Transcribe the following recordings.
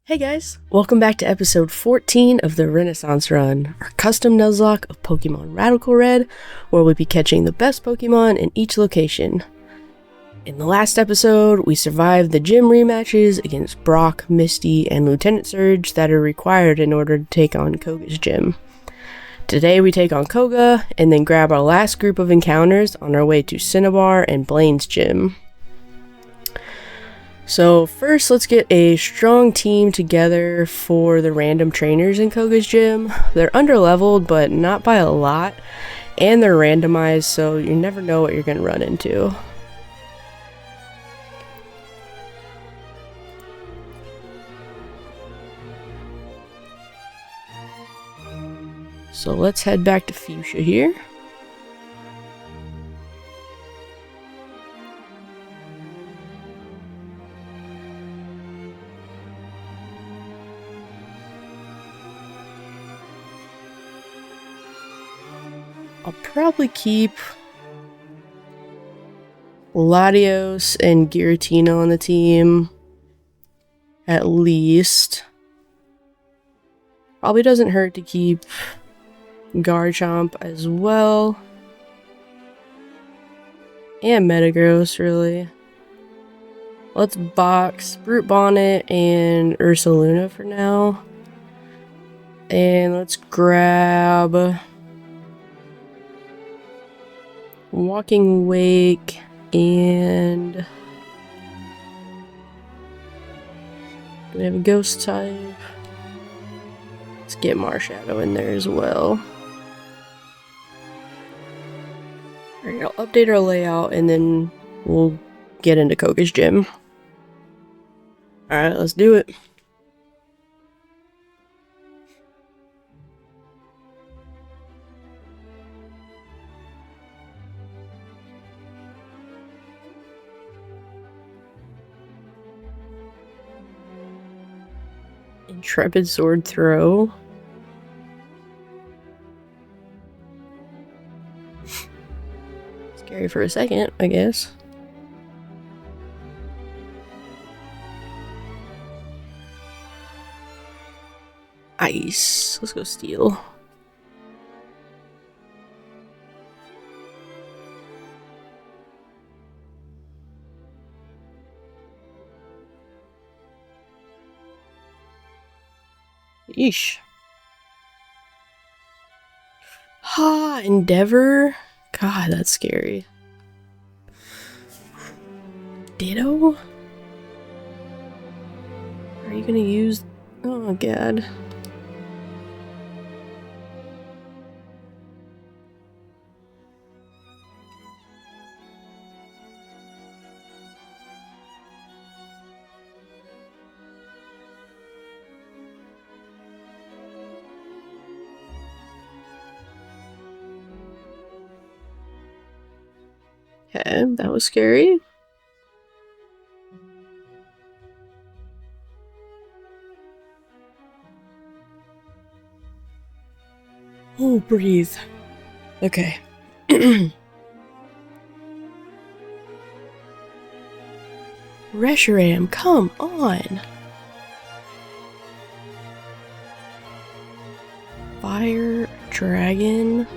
Hey guys, welcome back to episode 14 of the Renaissance Run, our custom Nuzlocke of Pokemon Radical Red, where we'll be catching the best Pokemon in each location. In the last episode, we survived the gym rematches against Brock, Misty, and Lieutenant Surge that are required in order to take on Koga's gym. Today we take on Koga, and then grab our last group of encounters on our way to Cinnabar and Blaine's gym. So first, let's get a strong team together for the random trainers in Koga's gym. They're underleveled, but not by a lot, and they're randomized, so you never know what you're going to run into. So let's head back to Fuchsia here. I'll probably keep Latios and Giratina on the team, at least. Probably doesn't hurt to keep Garchomp as well. And Metagross, really. Let's box Brute Bonnet and Ursaluna for now. And let's grab Walking Wake and do we have a ghost type? Let's get Marshadow in there as well. Alright, I'll update our layout and then we'll get into Koga's gym. Alright, let's do it. Intrepid Sword Throw. Scary for a second, I guess. Ice. Let's go Steel. Yeesh. Ha! Endeavor? God, that's scary. Ditto? Are you gonna use... Oh, God. Okay, that was scary. Oh, breathe. Okay. Reshiram, come on! Fire Dragon.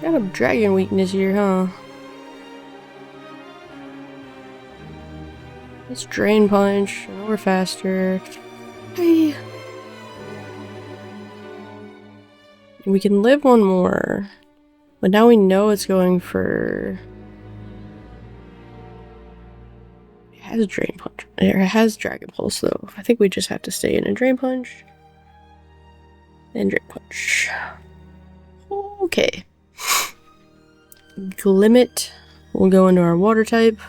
Got a dragon weakness here, huh? Let's Drain Punch. I know we're faster. Hey. We can live one more. But now we know it's going for... It has Drain Punch. It has Dragon Pulse, though. I think we just have to stay in a Drain Punch. And Drain Punch. Okay. Glimmet will go into our water type.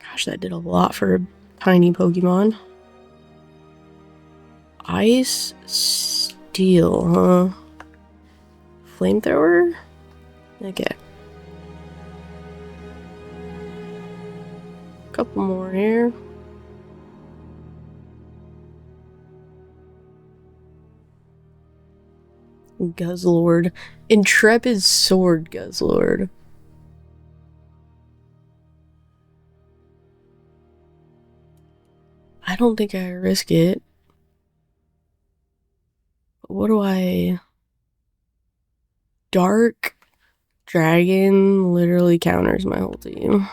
Gosh, that did a lot for a tiny Pokemon. Ice Steel, huh? Flamethrower? Okay. Couple more here. Guzzlord. Intrepid Sword Guzzlord. don't think I risk it. What do I... Dark Dragon literally counters my whole team.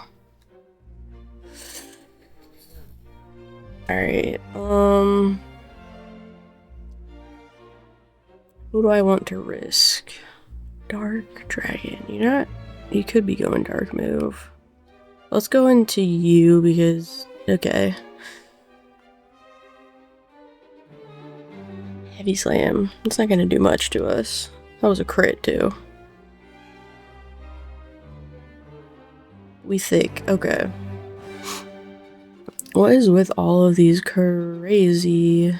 Alright, who do I want to risk? Dark Dragon. You could be going Dark Move. Let's go into you because, okay. Heavy Slam. It's not gonna do much to us. That was a crit too. We thick. Okay. What is with all of these crazy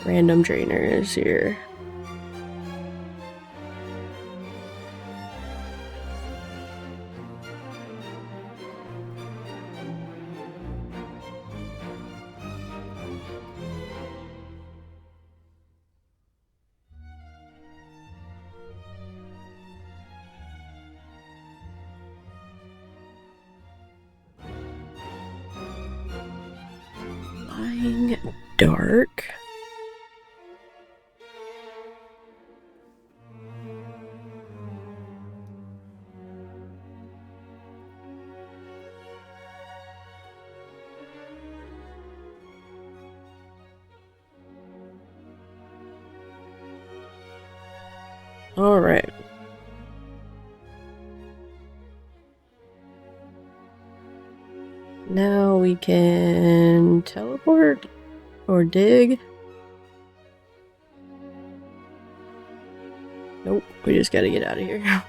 random trainers here? Dark. All right. Now we can teleport or dig. Nope, we just gotta get out of here.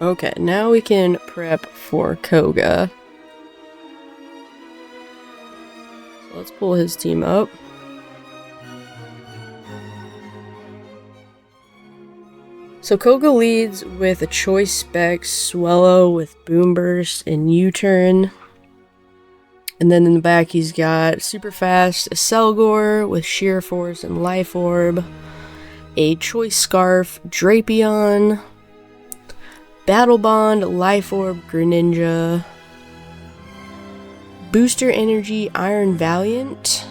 Okay, now we can prep for Koga. So let's pull his team up. So Koga leads with a choice spec, Swellow with Boom Burst and U-Turn. And then in the back he's got super fast Selgor with Sheer Force and Life Orb. A choice scarf, Drapion. Battle Bond, Life Orb, Greninja. Booster Energy, Iron Valiant.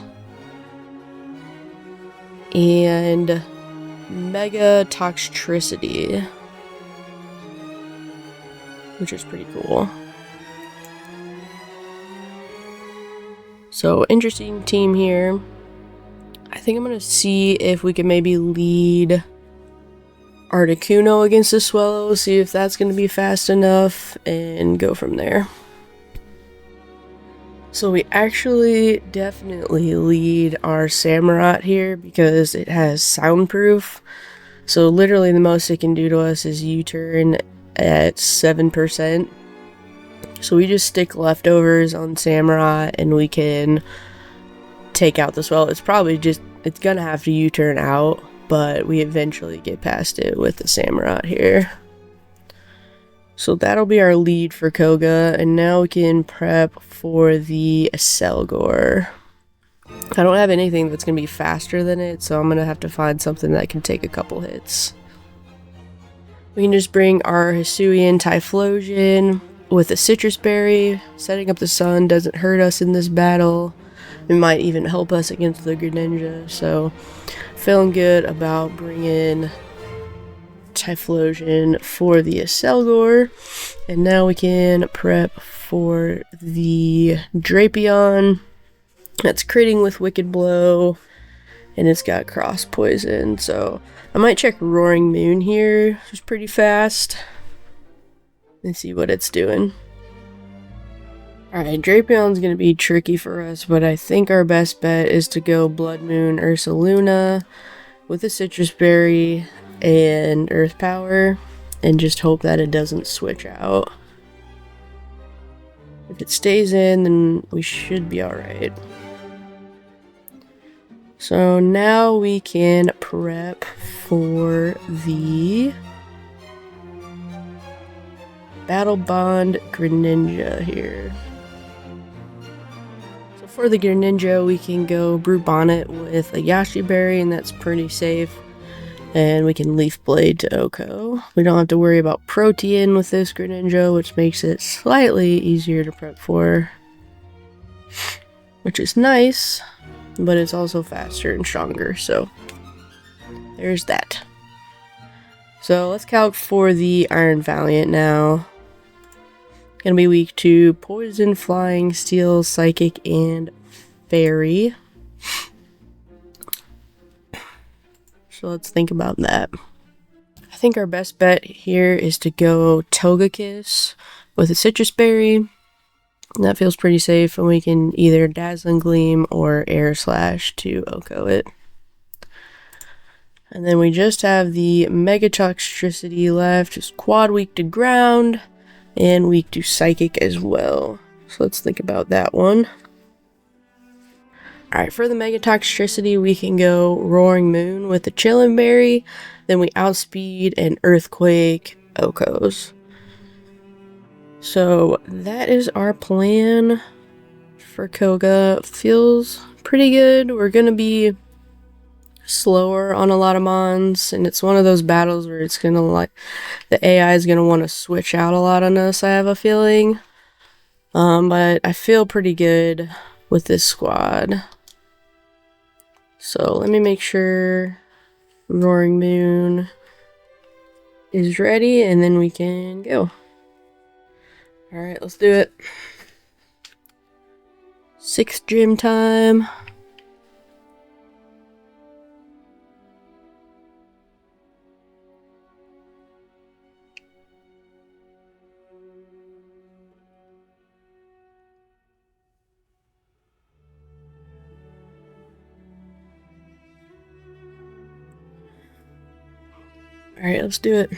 And Mega Toxtricity, which is pretty cool. So, interesting team here. I think I'm gonna see if we can maybe lead Articuno against the Swellow, see if that's gonna be fast enough, and go from there. So we actually definitely lead our Samurott here because it has soundproof. So literally the most it can do to us is U-turn at 7%. So we just stick leftovers on Samurott and we can take out the Swellow. It's gonna have to U-turn out, but we eventually get past it with the Samurott here. So that'll be our lead for Koga, and now we can prep for the Selgor. I don't have anything that's going to be faster than it, so I'm going to have to find something that can take a couple hits. We can just bring our Hisuian Typhlosion with a Citrus Berry. Setting up the sun doesn't hurt us in this battle. It might even help us against the Greninja, so feeling good about bringing Typhlosion for the Selgor. And now we can prep for the Drapion. That's critting with Wicked Blow, and it's got Cross Poison, so I might check Roaring Moon here, which is pretty fast, and see what it's doing. Alright, Drapion's gonna be tricky for us, but I think our best bet is to go Blood Moon Ursaluna with a Citrus Berry and Earth Power, and just hope that it doesn't switch out. If it stays in, then we should be alright. So now we can prep for the Battle Bond Greninja here. So For the Greninja, we can go Brew Bonnet with a Yashi Berry, and that's pretty safe. And we can Leaf Blade to Oko. We don't have to worry about Protean with this Greninja, which makes it slightly easier to prep for. Which is nice, but it's also faster and stronger, so there's that. So let's calc for the Iron Valiant now. Gonna be weak to Poison, Flying, Steel, Psychic, and Fairy. So let's think about that. I think our best bet here is to go Togekiss with a Citrus Berry. That feels pretty safe, and we can either Dazzling Gleam or Air Slash to Oko it. And then we just have the Mega Toxtricity left, just quad weak to Ground, and weak to Psychic as well. So let's think about that one. Alright, for the Mega Toxtricity, we can go Roaring Moon with the Chillin' Berry, then we Outspeed and Earthquake Okos. So that is our plan for Koga. Feels pretty good. We're gonna be slower on a lot of mons, and it's one of those battles where it's gonna like the AI is gonna want to switch out a lot on us, I have a feeling. But I feel pretty good with this squad. So let me make sure Roaring Moon is ready, and then we can go. Alright, let's do it. 6th gym time. Alright, let's do it.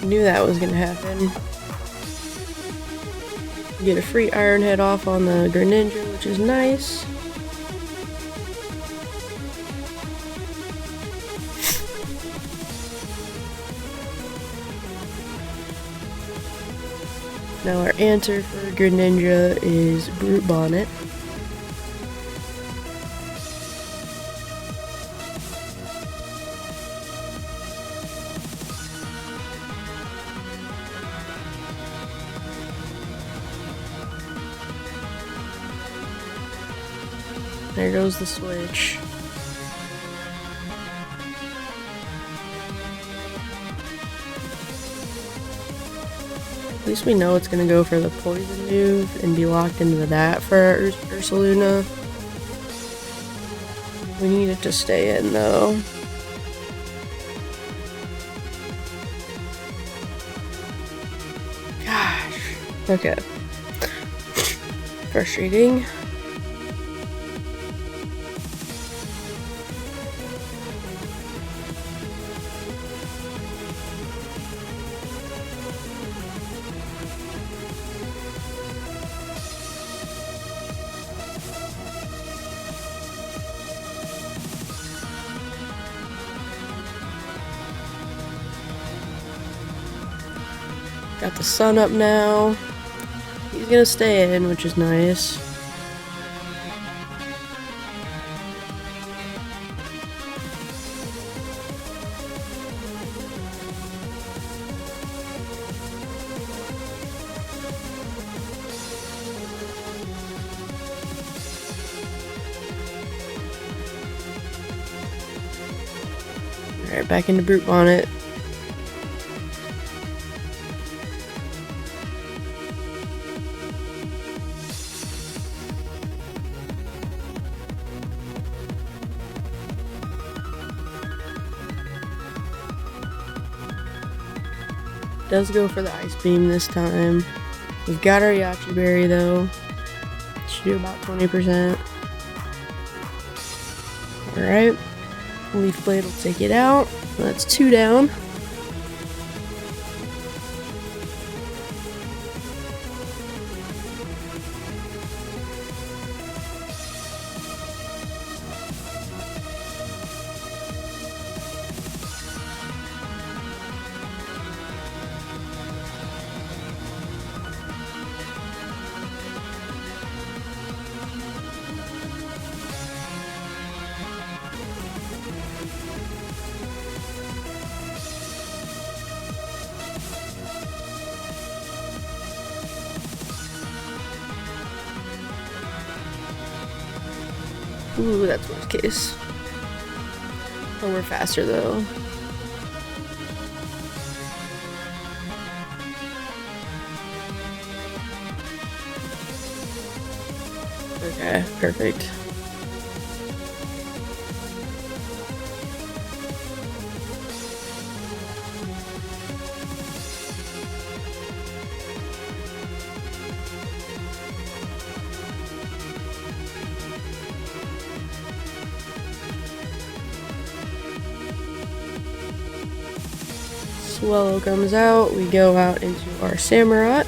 Knew that was gonna happen. Get a free Iron Head off on the Greninja, which is nice. Now our answer for Greninja is Brute Bonnet. There goes the switch. At least we know it's gonna go for the poison move and be locked into that for our Ursaluna. We need it to stay in though. Gosh. Okay. Frustrating. Got the sun up now. He's gonna stay in, which is nice. Alright, back into Brute Bonnet. Does go for the Ice Beam this time. We've got our Yachi Berry though. Should do about 20%. Alright. Leaf Blade will take it out. That's 2 down. Ooh, that's worst case. Oh, we're faster though. Okay, perfect. Swallow comes out, we go out into our Samurott.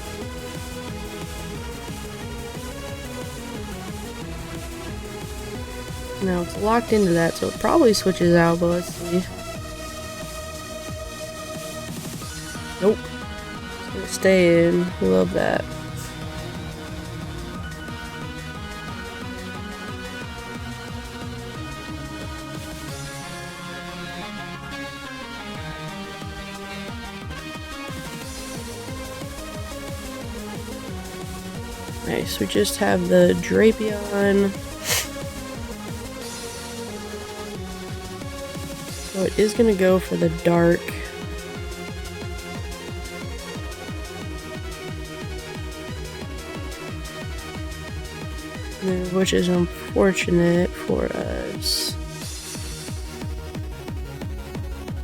Now it's locked into that, so it probably switches out, but let's see. Nope. It's gonna stay in. We love that. Nice, we just have the Drapion. So it is gonna go for the dark. Which is unfortunate for us.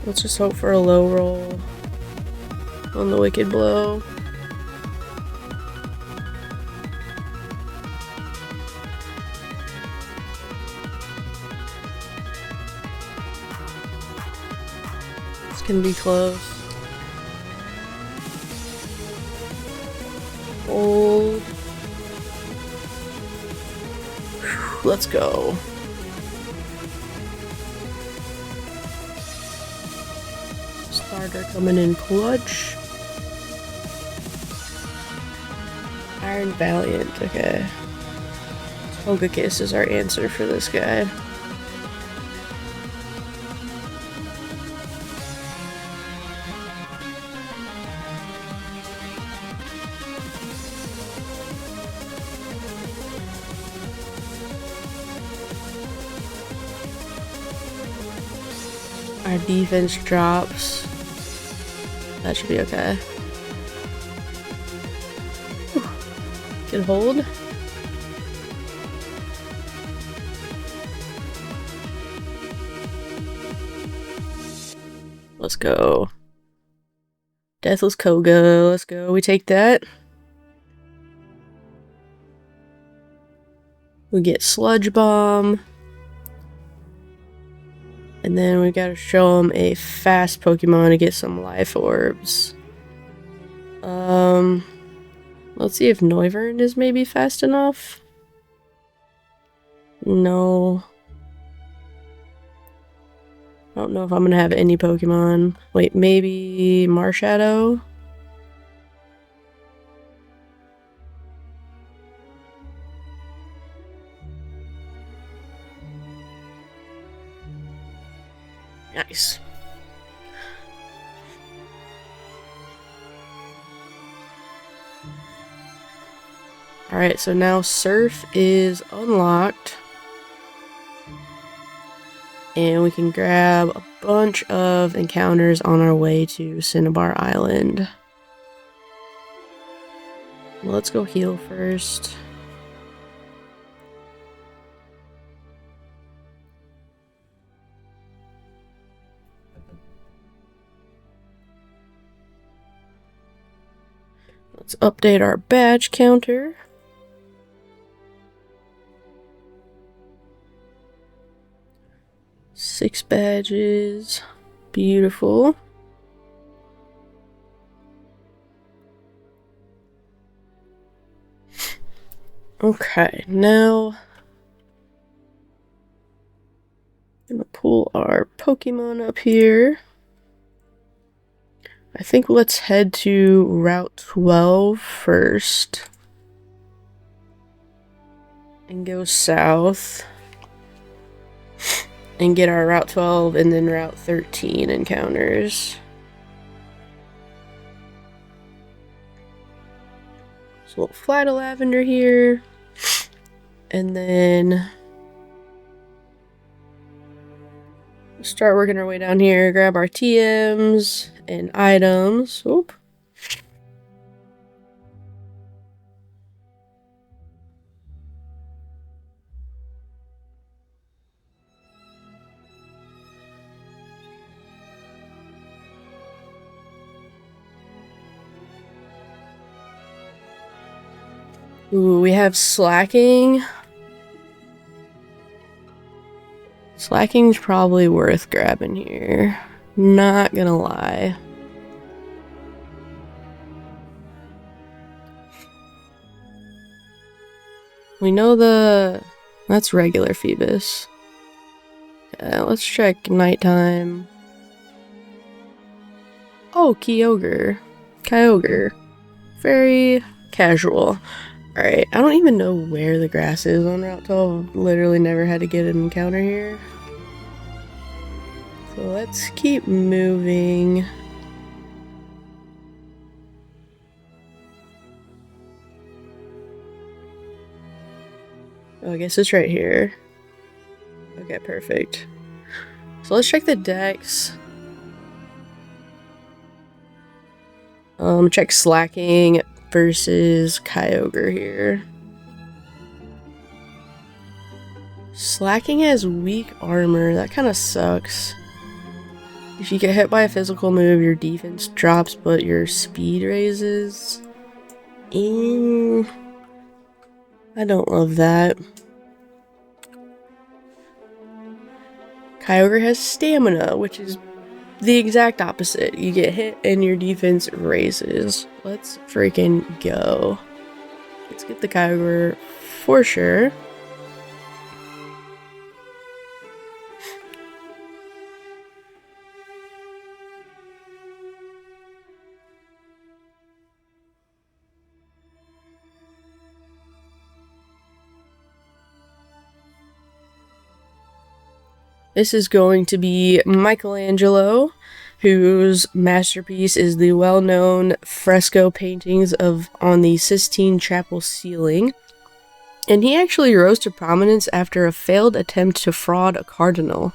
Let's just hope for a low roll on the Wicked Blow. It's gonna be close. Hold. Let's go. Starter coming in clutch. Iron Valiant, okay. Koga Kiss is our answer for this guy. Our defense drops. That should be okay. Whew. Good hold. Let's go. Deathless Koga. Let's go. We take that. We get Sludge Bomb. And then we gotta show him a fast Pokemon to get some life orbs. Let's see if Noivern is maybe fast enough. No. I don't know if I'm gonna have any Pokemon. Wait, maybe Marshadow? Nice. Alright, so now Surf is unlocked. And we can grab a bunch of encounters on our way to Cinnabar Island. Let's go heal first. Let's update our badge counter. Six badges. Beautiful. Okay, now I'm gonna pull our Pokemon up here. I think let's head to Route 12 first. And go south. And get our Route 12 and then Route 13 encounters. So we'll fly to Lavender here. And then Start working our way down here, grab our TMs and items. Oop. Ooh, we have slacking. Slacking's probably worth grabbing here. Not gonna lie. We know that's regular Phoebus. Yeah, let's check nighttime. Oh, Kyogre. Very casual. Alright, I don't even know where the grass is on Route 12. Literally never had to get an encounter here. So let's keep moving. Oh, I guess it's right here. Okay, perfect. So let's check the decks. Check Slacking versus Kyogre here. Slacking has weak armor. That kind of sucks. If you get hit by a physical move, your defense drops, but your speed raises. I don't love that. Kyogre has stamina, which is the exact opposite. You get hit and your defense raises. Let's freaking go. Let's get the Kyogre for sure. This is going to be Michelangelo, whose masterpiece is the well-known fresco paintings on the Sistine Chapel ceiling. And he actually rose to prominence after a failed attempt to fraud a cardinal.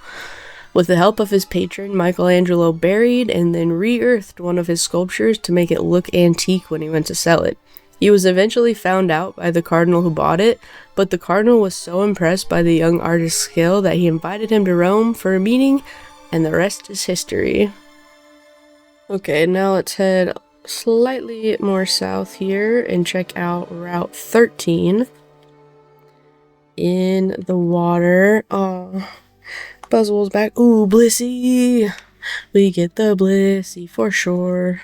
With the help of his patron, Michelangelo buried and then re-earthed one of his sculptures to make it look antique when he went to sell it. He was eventually found out by the cardinal who bought it, but the cardinal was so impressed by the young artist's skill that he invited him to Rome for a meeting, and the rest is history. Okay, now let's head slightly more south here and check out Route 13. In the water. Oh, Buzzwole's back. Ooh, Blissey! We get the Blissey for sure.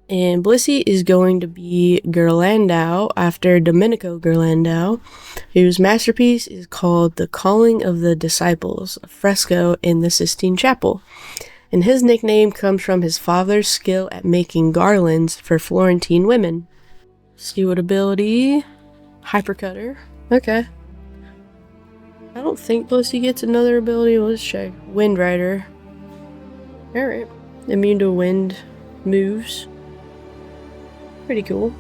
And Blissey is going to be Ghirlandaio after Domenico Ghirlandaio, whose masterpiece is called The Calling of the Disciples, a fresco in the Sistine Chapel. And his nickname comes from his father's skill at making garlands for Florentine women. See what ability? Hypercutter. Okay. I don't think Blissey gets another ability. Let's check. Wind Rider. Alright. Immune to wind moves. Pretty cool.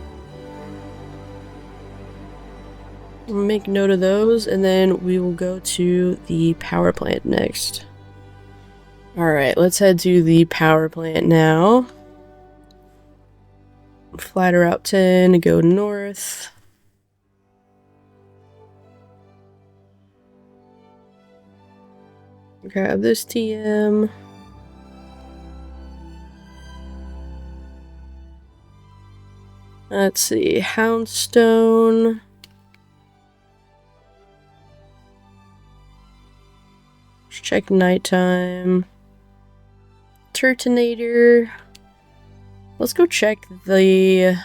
We'll make note of those, and then we will go to the power plant next. Alright, let's head to the power plant now. Fly to Route 10, go north. Grab this TM. Let's see, Houndstone. Let's check nighttime. Turtonator. Let's go check the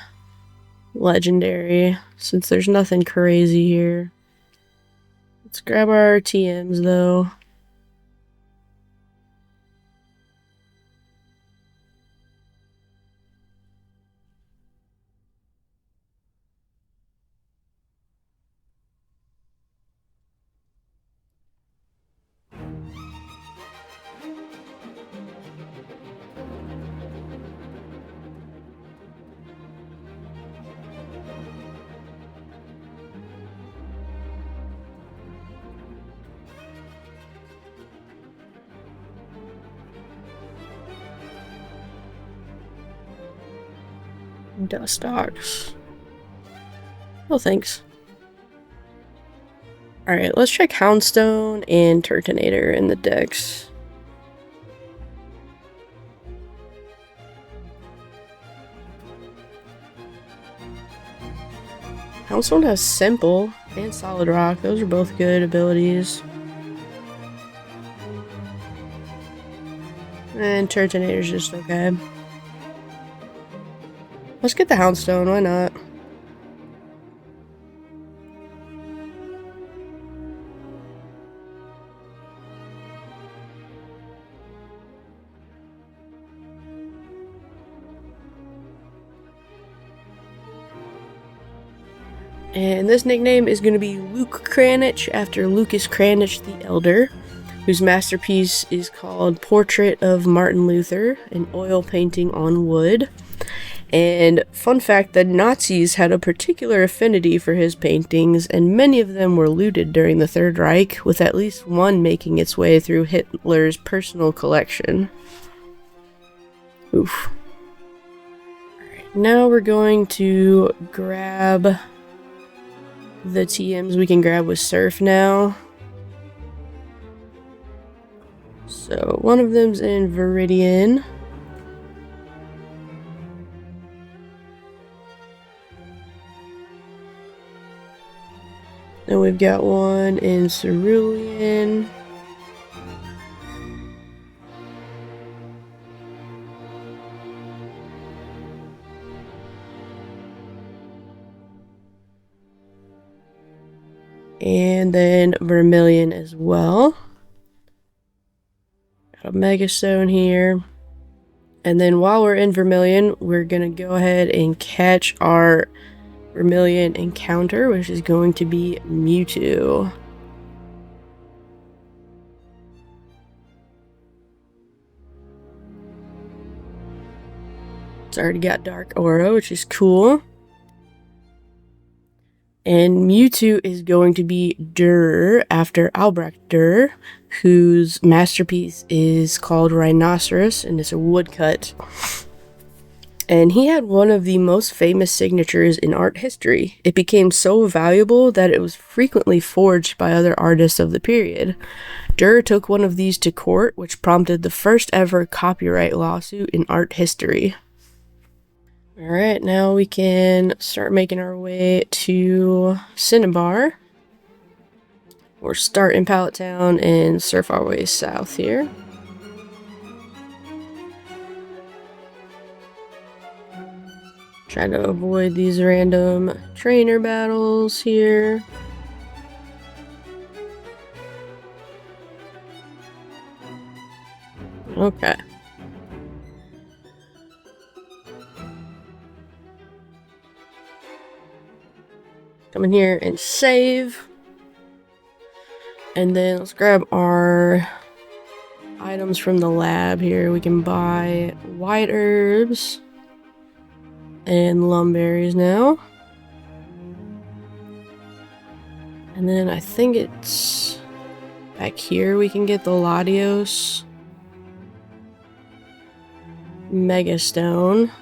legendary, since there's nothing crazy here. Let's grab our TMs though. Dustox. Oh, thanks. Alright, let's check Houndstone and Turtonator in the decks. Houndstone has Simple and Solid Rock. Those are both good abilities. And Turtonator's just okay. Let's get the Houndstone, why not? And this nickname is going to be Luke Cranich, after Lucas Cranich the Elder, whose masterpiece is called Portrait of Martin Luther, an oil painting on wood. And fun fact, the Nazis had a particular affinity for his paintings, and many of them were looted during the Third Reich, with at least one making its way through Hitler's personal collection. Oof. Alright, now we're going to grab the TMs we can grab with Surf now. So one of them's in Viridian. Then we've got one in Cerulean. And then Vermilion as well. Got a Megastone here. And then while we're in Vermilion, we're going to go ahead and catch our Vermilion encounter, which is going to be Mewtwo. It's already got Dark Aura, which is cool. And Mewtwo is going to be Durr, after Albrecht Durr, whose masterpiece is called Rhinoceros, and it's a woodcut. And he had one of the most famous signatures in art history. It became so valuable that it was frequently forged by other artists of the period. Durr took one of these to court, which prompted the first ever copyright lawsuit in art history. Alright, now we can start making our way to Cinnabar. Or start in Pallet Town and surf our way south here. Trying to avoid these random trainer battles here. Okay. Come in here and save. And then let's grab our items from the lab here. We can buy white herbs and lumberries now. And then I think it's back here we can get the Latios Megastone.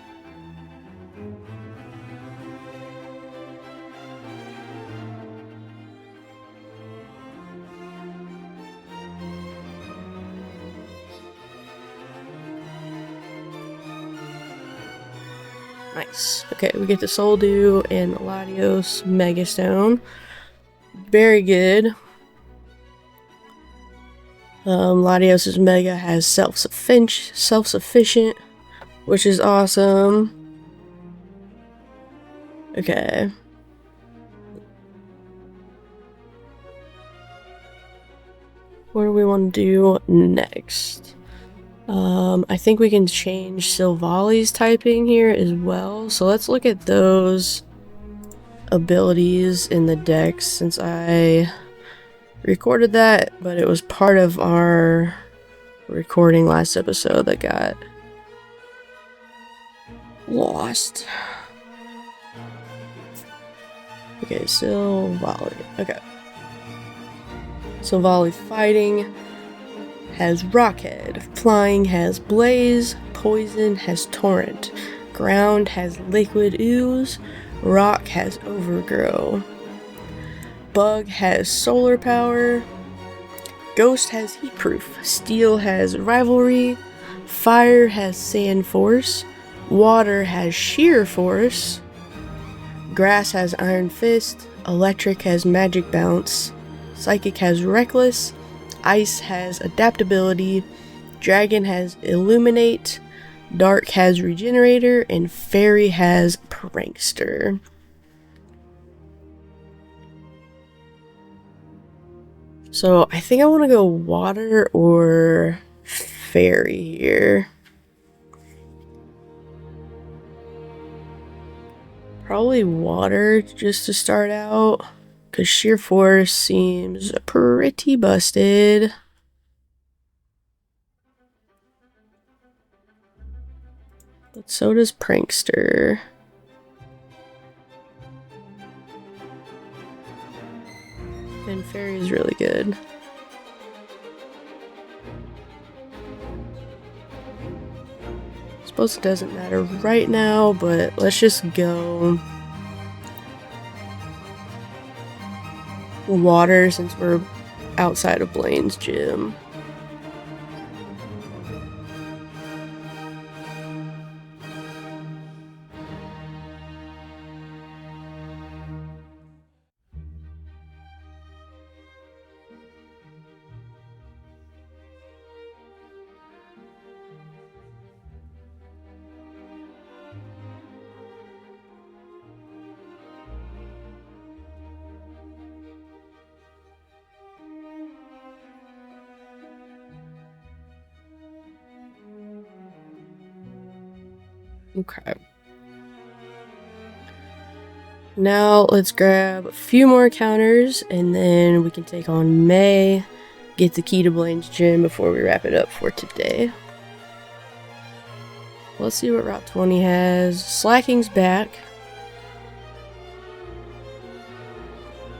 Nice. Okay, we get the Soldew and the Latios Megastone. Very good. Latios' Mega has self-sufficient, which is awesome. Okay. What do we want to do next? I think we can change Silvali's typing here as well. So let's look at those abilities in the deck, since I recorded that, but it was part of our recording last episode that got lost. Okay, Silvally. Okay. Silvally fighting has Rockhead, flying has Blaze, poison has Torrent, Ground has liquid ooze. Rock has overgrow. Bug has solar power. Ghost has heatproof. Steel has rivalry. Fire has sand force. Water has sheer force. Grass has iron fist. Electric has magic bounce. Psychic has reckless. Ice has adaptability. Dragon has illuminate. Dark has regenerator. And fairy has prankster. So I think I want to go water or fairy here. Probably water just to start out, because sheer force seems pretty busted. But so does prankster. And fairy is really good. Suppose it doesn't matter right now, but let's just go water since we're outside of Blaine's gym. Okay. Now let's grab a few more counters and then we can take on May, get the key to Blaine's gym before we wrap it up for today. Let's see what Route 20 has. Slacking's back.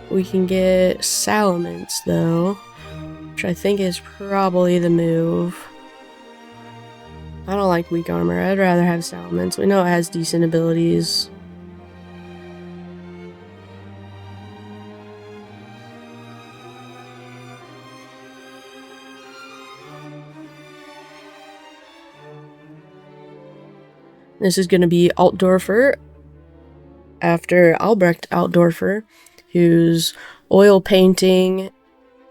We can get Salamence though, which I think is probably the move. I don't like weak armor. I'd rather have Salamence. We know it has decent abilities. This is going to be Altdorfer after Albrecht Altdorfer, whose oil painting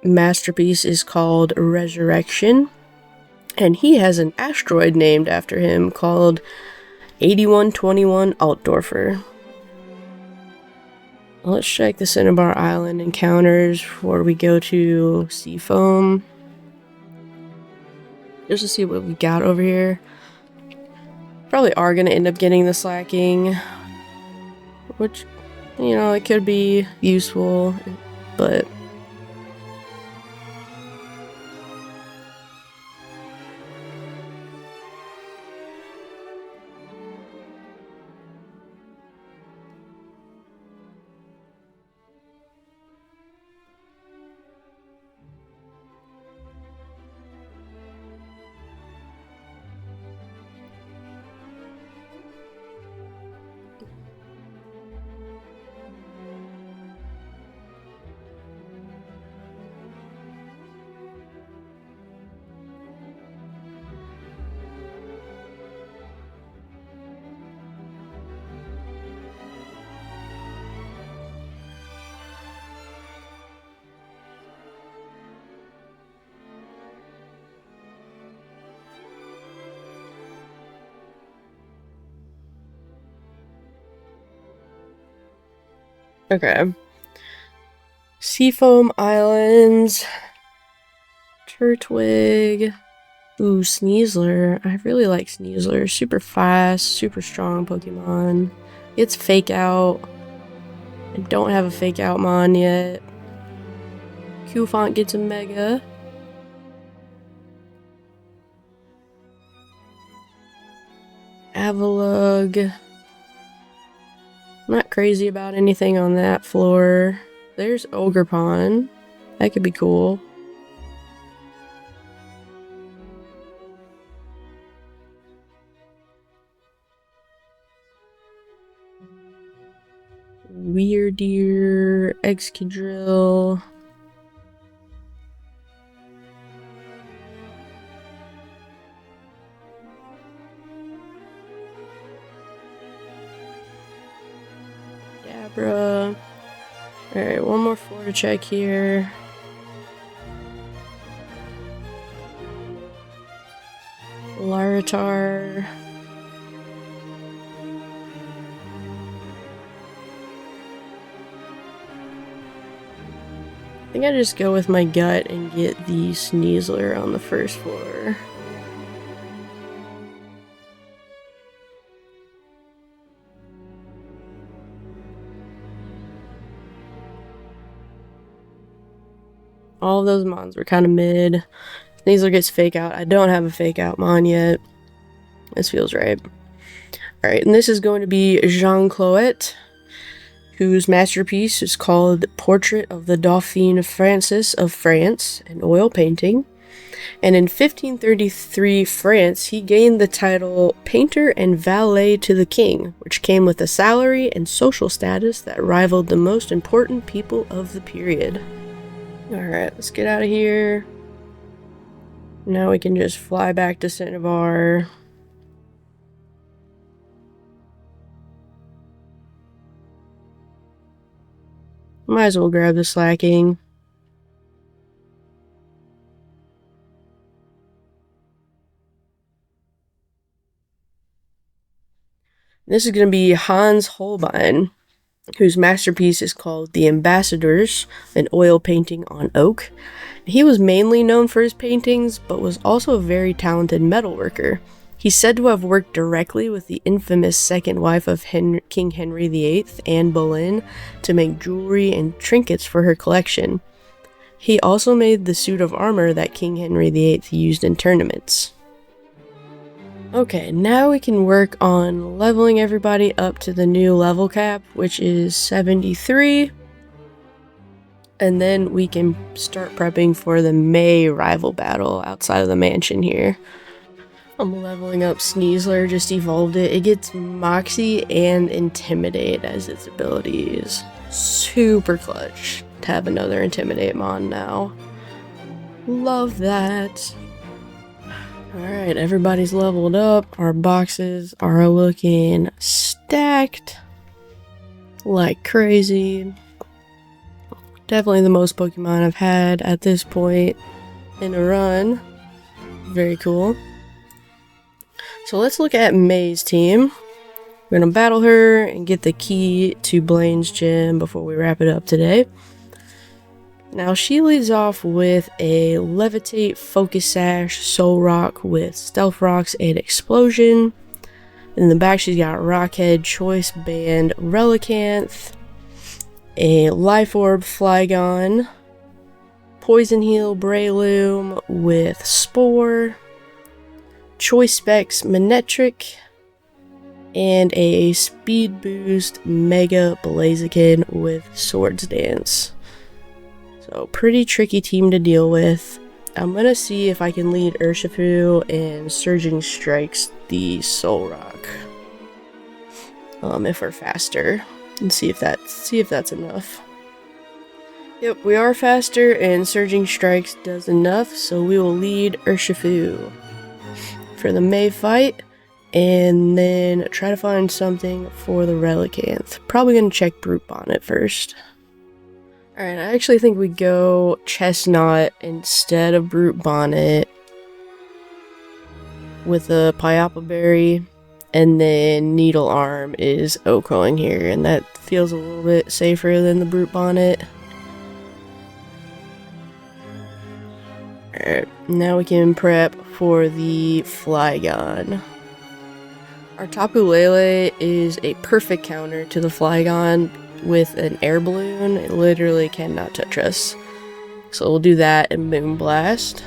masterpiece is called Resurrection. And he has an asteroid named after him called 8121 Altdorfer. Let's check the Cinnabar Island encounters before we go to Seafoam. Just to see what we got over here. Probably are going to end up getting the slacking, which, you know, it could be useful, but okay. Seafoam Islands. Turtwig. Ooh, Sneasler. I really like Sneasler. Super fast, super strong Pokemon. It's Fake Out. I don't have a Fake Out Mon yet. Qfont gets a Mega. Avalugg. Not crazy about anything on that floor. There's Ogerpon. That could be cool. Weirdeer, Excadrill. Dabra. Alright, one more Florida check here. Larvitar. I think I just go with my gut and get the Sneasler on the first floor. All of those mons were kind of mid. Sneasler gets fake out. I don't have a fake out mon yet. This feels right. Alright, and this is going to be Jean Cloet, whose masterpiece is called Portrait of the Dauphin Francis of France, an oil painting. And in 1533 France, he gained the title Painter and Valet to the King, which came with a salary and social status that rivaled the most important people of the period. Alright, let's get out of here. Now we can just fly back to Cinnabar. Might as well grab the slacking. This is going to be Hans Holbein, whose masterpiece is called The Ambassadors, an oil painting on oak. He was mainly known for his paintings, but was also a very talented metalworker. He's said to have worked directly with the infamous second wife of King Henry VIII, Anne Boleyn, to make jewelry and trinkets for her collection. He also made the suit of armor that King Henry VIII used in tournaments. Okay, now we can work on leveling everybody up to the new level cap, which is 73. And then we can start prepping for the May rival battle outside of the mansion here. I'm leveling up Sneasler, just evolved it. It gets Moxie and Intimidate as its abilities. Super clutch to have another Intimidate mon now. Love that. Alright, everybody's leveled up. Our boxes are looking stacked like crazy. Definitely the most Pokemon I've had at this point in a run. Very cool. So let's look at May's team. We're gonna battle her and get the key to Blaine's gym before we wrap it up today. Now she leads off with a Levitate, Focus Sash, Soul Rock with Stealth Rocks and Explosion. In the back she's got Rockhead, Choice Band, Relicanth, a Life Orb, Flygon, Poison Heal, Breloom with Spore, Choice Specs, Manectric, and a Speed Boost Mega Blaziken with Swords Dance. So pretty tricky team to deal with. I'm gonna see if I can lead Urshifu and Surging Strikes the Soul Rock. If we're faster, and see if that's enough. Yep, we are faster, and Surging Strikes does enough, so we will lead Urshifu for the May fight, and then try to find something for the Relicanth. Probably gonna check Brute Bonnet first. Alright, I actually think we go Chestnut instead of Brute Bonnet with a Pyapa Berry, and then Needle Arm is Okoing here, and that feels a little bit safer than the Brute Bonnet. Alright, now we can prep for the Flygon. Our Tapu Lele is a perfect counter to the Flygon with an air balloon. It literally cannot touch us. So we'll do that and Moonblast.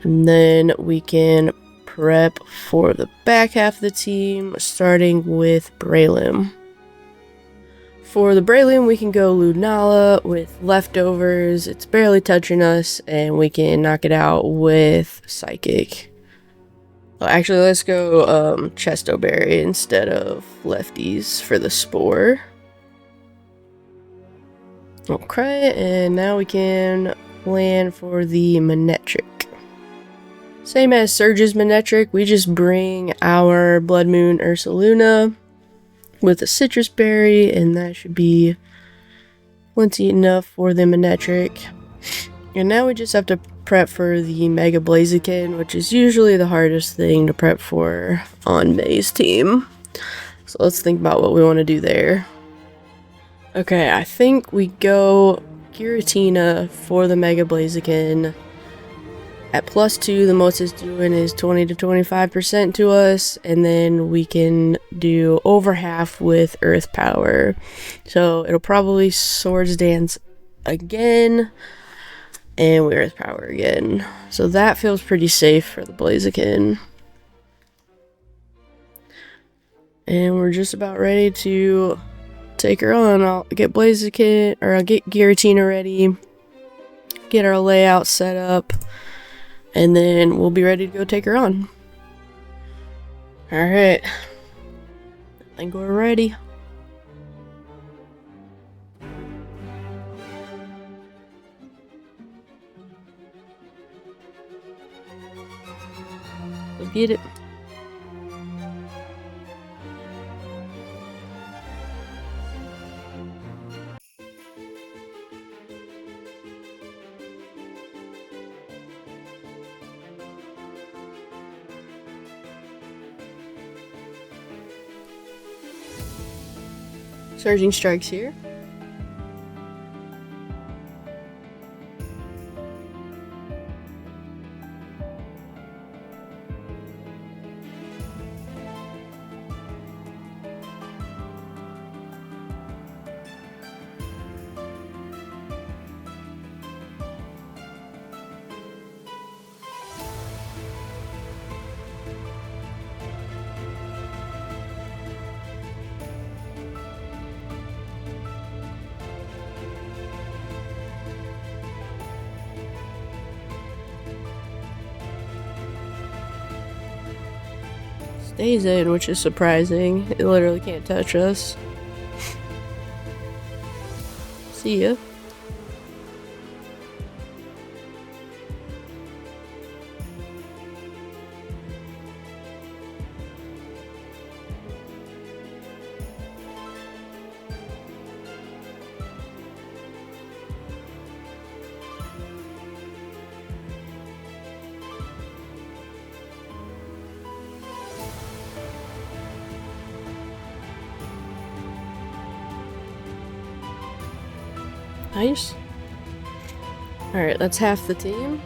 And then we can prep for the back half of the team, starting with Breloom. For the Breloom, we can go Lunala with Leftovers. It's barely touching us, and we can knock it out with Psychic. Well, actually, let's go Chestoberry instead of Lefties for the Spore. Okay, and now we can plan for the Manectric. Same as Surge's Manectric, we just bring our Blood Moon Ursaluna with a Citrus Berry, and that should be plenty enough for the Manectric. And now we just have to prep for the Mega Blaziken, which is usually the hardest thing to prep for on May's team. So let's think about what we want to do there. Okay, I think we go Giratina for the Mega Blaziken. At +2, the most it's doing is 20 to 25% to us, and then we can do over half with Earth Power. So it'll probably Swords Dance again, and we Earth Power again. So that feels pretty safe for the Blaziken. And we're just about ready to take her on. I'll get Blaziken, or I'll get Giratina ready, get our layout set up, and then we'll be ready to go take her on. Alright. I think we're ready. Let's get it. Surging Strikes here. Stays in, which is surprising. It literally can't touch us. See ya. Nice. Alright, that's half the team.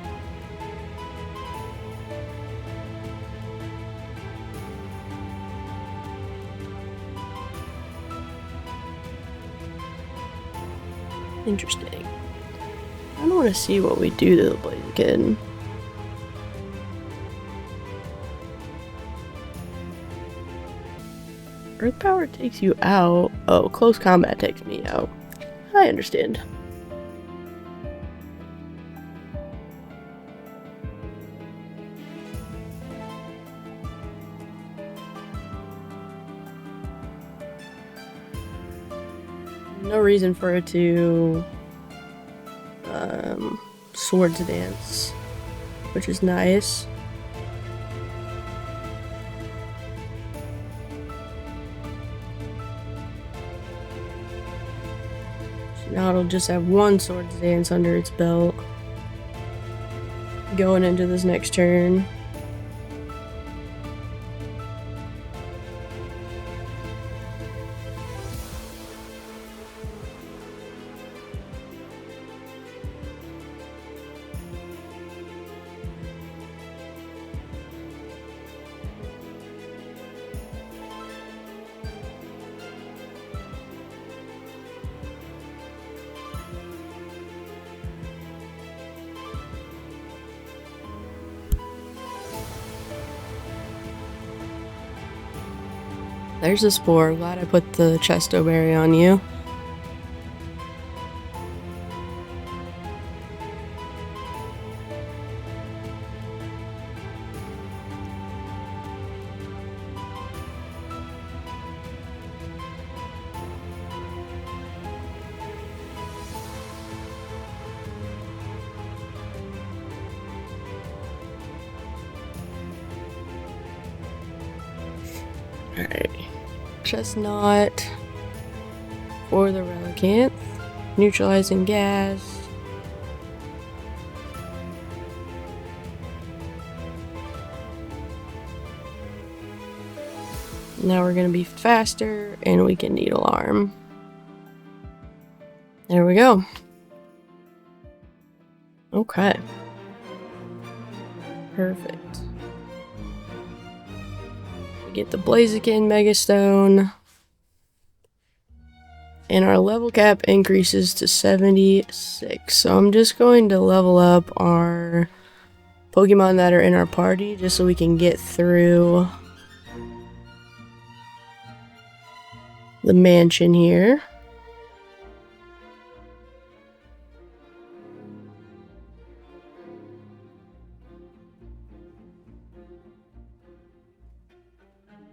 Interesting. I don't want to see what we do to the Blaziken. Earth Power takes you out. Oh, close combat takes me out. I understand. No reason for it to Swords Dance, which is nice. So now it'll just have one Swords Dance under its belt going into this next turn. There's a Spore. Glad I put the Chesto Berry on you. Alright. Chestnut for the Relicanth. Neutralizing gas. Now we're gonna be faster and we can Needle Arm. There we go. Okay. Perfect. We get the Blaziken Megastone. And our level cap increases to 76. So I'm just going to level up our Pokemon that are in our party just so we can get through the mansion here.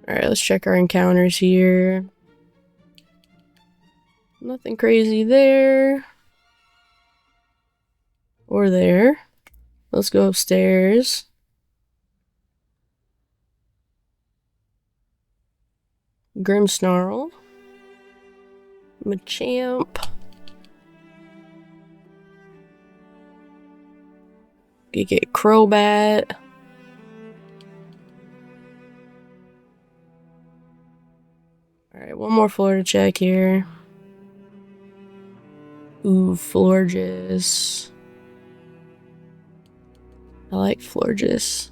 Alright, let's check our encounters here. Nothing crazy there. Or there. Let's go upstairs. Grimmsnarl. Machamp. You get Crobat. Alright, one more Florida check here. Ooh, Florges. I like Florges.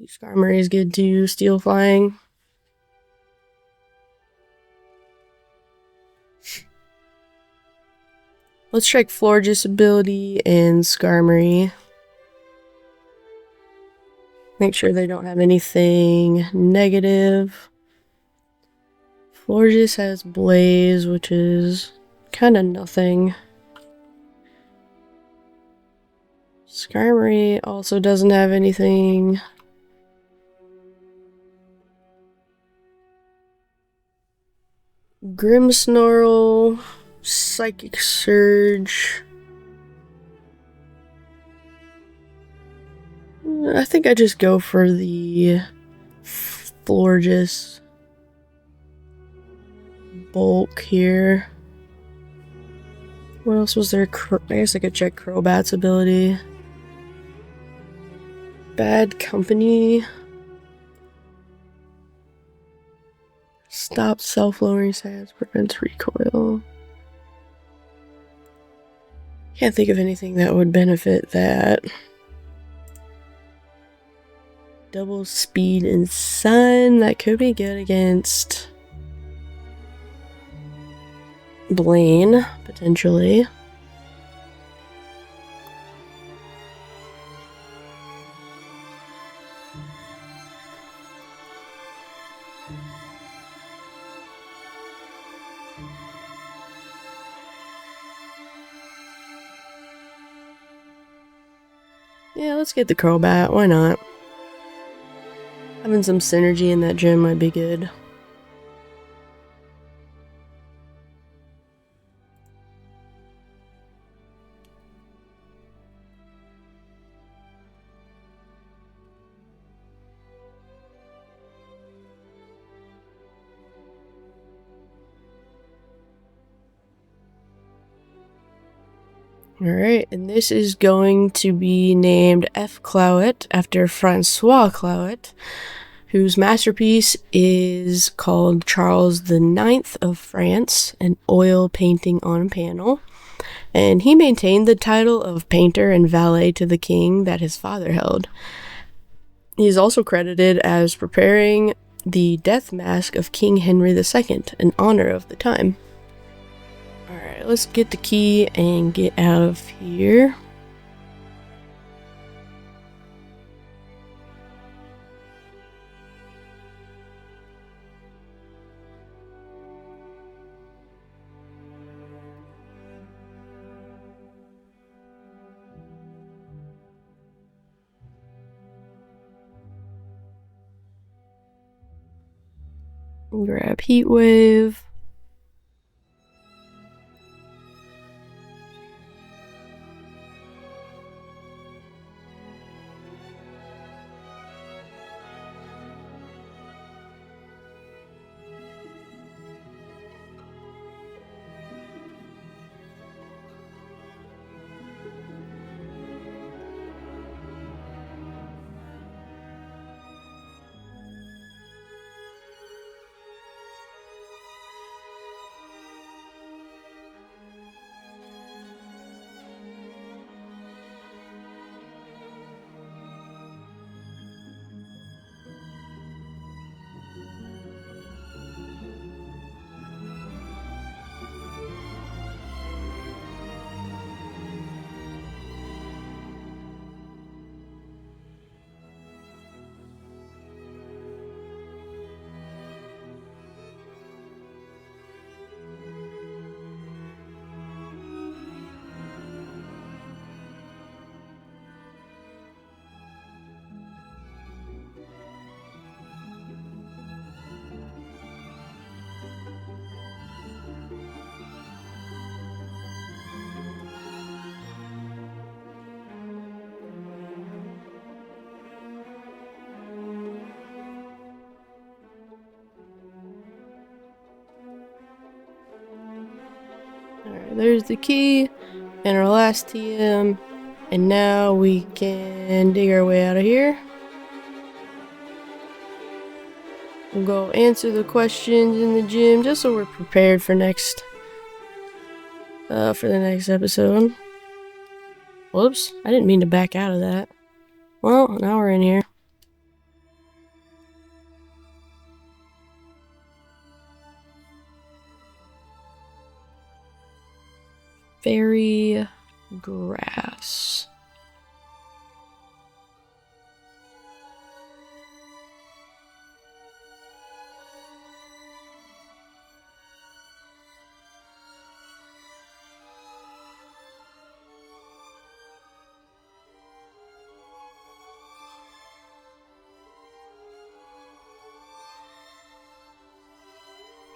Skarmory is good too. Steel Flying. Let's check Florges ability and Skarmory. Make sure they don't have anything negative. Florges has Blaze, which is kind of nothing. Skarmory also doesn't have anything. Grimmsnarl, Psychic Surge. I think I just go for the Florges bulk here. What else was there? I guess I could check Crobat's ability. Bad Company. Stop self-lowering stats, prevents recoil. Can't think of anything that would benefit that. Double speed and sun. That could be good against Blaine, potentially. Yeah, let's get the Crobat. Why not? Having some synergy in that gym might be good. Alright, and this is going to be named F. Clowet after Francois Clowet, whose masterpiece is called Charles the Ninth of France, an oil painting on panel. And he maintained the title of painter and valet to the king that his father held. He is also credited as preparing the death mask of King Henry II in honor of the time. Alright, let's get the key and get out of here. Grab Heat Wave. Alright, there's the key and our last TM. And now we can dig our way out of here. We'll go answer the questions in the gym just so we're prepared for the next episode. Whoops, I didn't mean to back out of that. Well, now we're in here. Fairy grass.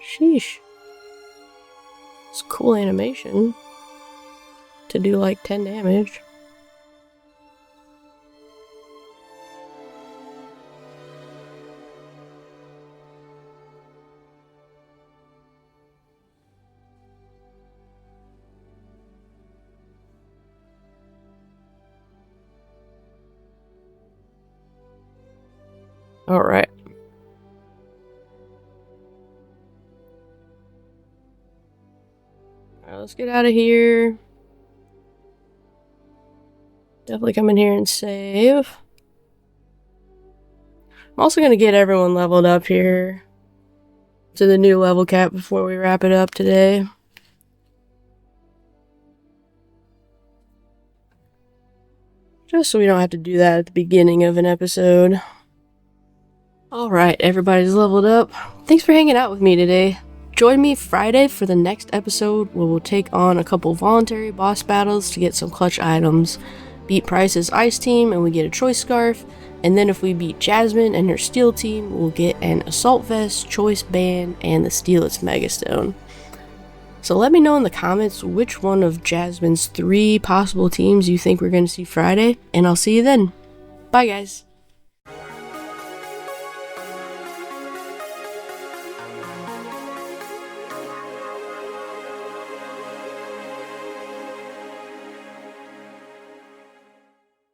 Sheesh. It's a cool animation to do like 10 damage. Alright. Let's get out of here. Definitely come in here and save. I'm also going to get everyone leveled up here to the new level cap before we wrap it up today. Just so we don't have to do that at the beginning of an episode. Alright, everybody's leveled up. Thanks for hanging out with me today. Join me Friday for the next episode where we'll take on a couple voluntary boss battles to get some clutch items. Beat Price's ice team and we get a choice scarf, and then if we beat Jasmine and her steel team, we'll get an assault vest, choice band, and the Steelit's megastone. So let me know in the comments which one of Jasmine's 3 possible teams you think we're going to see Friday, and I'll see you then. Bye guys!